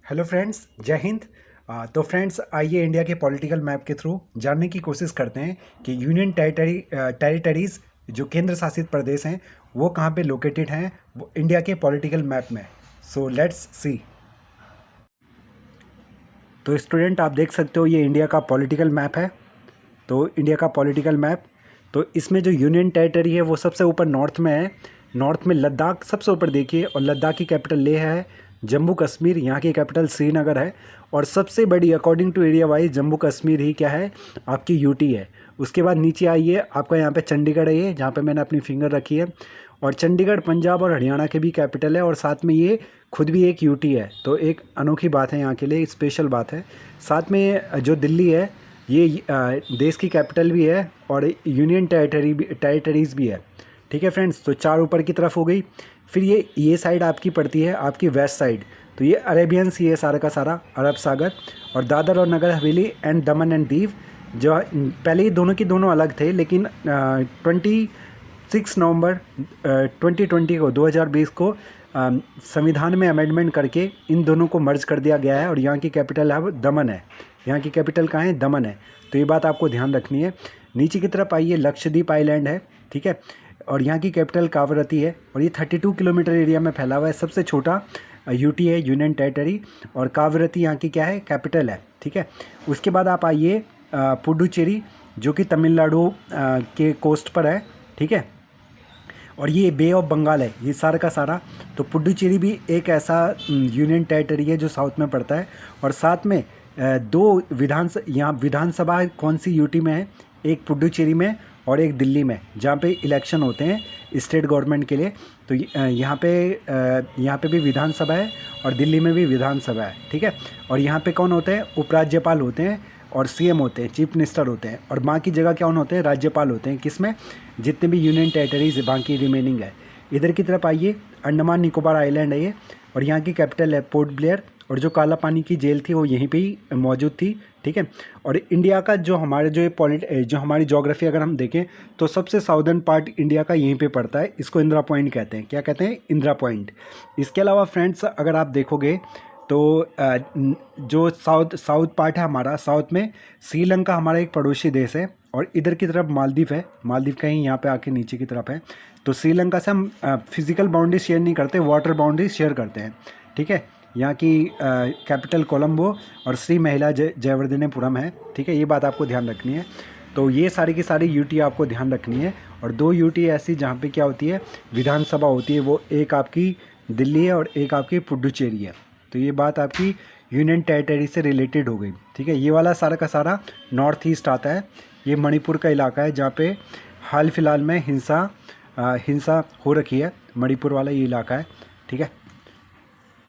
Hello friends, जय हिंद। तो friends, आइए इंडिया के पॉलिटिकल मैप के थ्रू जानने की कोशिश करते हैं कि यूनियन टेरिटरीज़ जो केंद्र शासित प्रदेश हैं वो कहाँ पे लोकेटेड हैं वो इंडिया के पॉलिटिकल मैप में। So let's see. तो स्टूडेंट, आप देख सकते हो ये इंडिया का पॉलिटिकल मैप है। तो इंडिया का पॉलिटिकल मैप, तो इसमें जो यूनियन टेरिटरी है वो सबसे ऊपर नॉर्थ में है। नॉर्थ में लद्दाख सबसे ऊपर देखिए, और लद्दाख की कैपिटल लेह है। जम्मू कश्मीर, यहाँ की कैपिटल श्रीनगर है। और सबसे बड़ी according to area wise Jammu Kashmir ही क्या है, आपकी यूटी है। उसके बाद नीचे आइए, आपका यहाँ पे चंडीगढ़ है, ये जहाँ पे मैंने अपनी फिंगर रखी है। और चंडीगढ़ पंजाब और हरियाणा के भी कैपिटल है, और साथ में ये खुद भी एक यूटी है। तो एक अनोखी बात है, यहाँ के लिए स्पेशल बात है। साथ में जो दिल्ली है ये देश की कैपिटल भी है और यूनियन टेरिटरीज़ भी है। ठीक है फ्रेंड्स, तो चार ऊपर की तरफ हो गई। फिर ये साइड आपकी पड़ती है आपकी वेस्ट साइड। तो ये अरेबियन सी है, सारा का सारा अरब सागर। और दादर और Nagar Haveli and Daman and Diu, जो पहले ही दोनों की दोनों अलग थे, लेकिन 26 नवंबर 2020 को 2020 को संविधान में अमेंडमेंट करके इन दोनों को मर्ज कर दिया गया है। और यहाँ की कैपिटल अब दमन है। यहाँ की कैपिटल कहाँ है? दमन है। तो ये बात आपको ध्यान रखनी है। नीचे की तरफ आइए, लक्षद्वीप आइलैंड है, ठीक है। और यहाँ की कैपिटल कावरती है, और ये 32 किलोमीटर एरिया में फैला हुआ है। सबसे छोटा यूटी है, यूनियन टेरिटरी। और कावरती यहाँ की क्या है? कैपिटल है, ठीक है। उसके बाद आप आइए पुडुचेरी, जो कि तमिलनाडु के कोस्ट पर है, ठीक है। और ये बे ऑफ बंगाल है, ये सारा का सारा। तो पुडुचेरी भी एक ऐसा यूनियन टेरिटरी है जो साउथ में पड़ता है। और साथ में दो यहाँ विधानसभा कौन सी यूटी में है? एक पुडुचेरी में और एक दिल्ली में, जहाँ पे इलेक्शन होते हैं स्टेट गवर्नमेंट के लिए। तो यहाँ पे भी विधानसभा है और दिल्ली में भी विधानसभा है, ठीक है। और यहाँ पे कौन होते हैं? उपराज्यपाल होते हैं और सीएम होते हैं, चीफ मिनिस्टर होते हैं। और बाकी जगह कौन होते हैं? राज्यपाल होते हैं। किसमें? जितने भी यूनियन टेरिटरीज बाकी रिमेनिंग है। इधर की तरफ आइए, अंडमान निकोबार आइलैंड है ये, और यहाँ की कैपिटल है पोर्ट ब्लेयर। और जो काला पानी की जेल थी वो यहीं पे ही मौजूद थी, ठीक है। और इंडिया का जो हमारी ज्योग्राफी अगर हम देखें तो सबसे साउदर्न पार्ट इंडिया का यहीं पे पड़ता है। इसको इंदिरा पॉइंट कहते हैं। क्या कहते हैं? इंदिरा पॉइंट। इसके अलावा फ्रेंड्स, अगर आप देखोगे तो जो साउथ पार्ट है हमारा, साउथ में श्रीलंका हमारा एक पड़ोसी देश है। और इधर की तरफ मालदीव है। मालदीव कहीं यहाँ पे आके नीचे की तरफ है। तो श्रीलंका से हम फिजिकल बाउंड्री शेयर नहीं करते, वाटर बाउंड्री शेयर करते हैं, ठीक है। यहाँ की कैपिटल कोलंबो और श्री महिला जयवर्धनेपुरम है, ठीक है। ये बात आपको ध्यान रखनी है। तो ये सारी की सारी यूटी आपको ध्यान रखनी है। और दो यूटी ऐसी जहाँ पे क्या होती है? विधानसभा होती है। वो एक आपकी दिल्ली है और एक आपकी पुडुचेरी है। तो ये बात आपकी यूनियन टेरिटरी से रिलेटेड हो गई, ठीक है। ये वाला सारा का सारा नॉर्थ ईस्ट आता है। ये मणिपुर का इलाका है जहाँ पे हाल फिलहाल में हिंसा हो रखी है। मणिपुर वाला ये इलाका है, ठीक है।